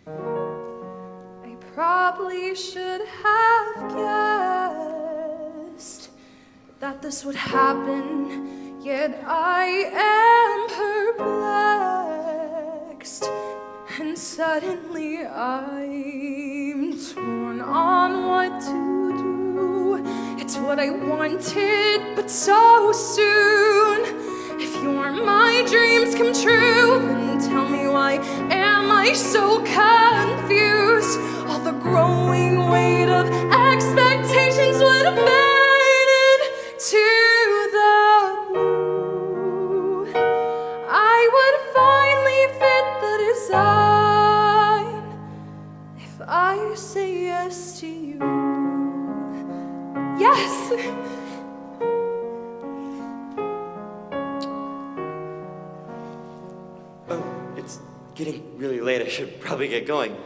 I probably should have guessed that this would happen, yet I am perplexed, and suddenly I'm torn on what to do. It's what I wanted, but so soon. If you're my dreams come true, then tell me why am I so confused? All the growing weight of expectations would have faded to the blue. I would finally fit the design if I say yes to you. Yes! It's getting really late. I should probably get going.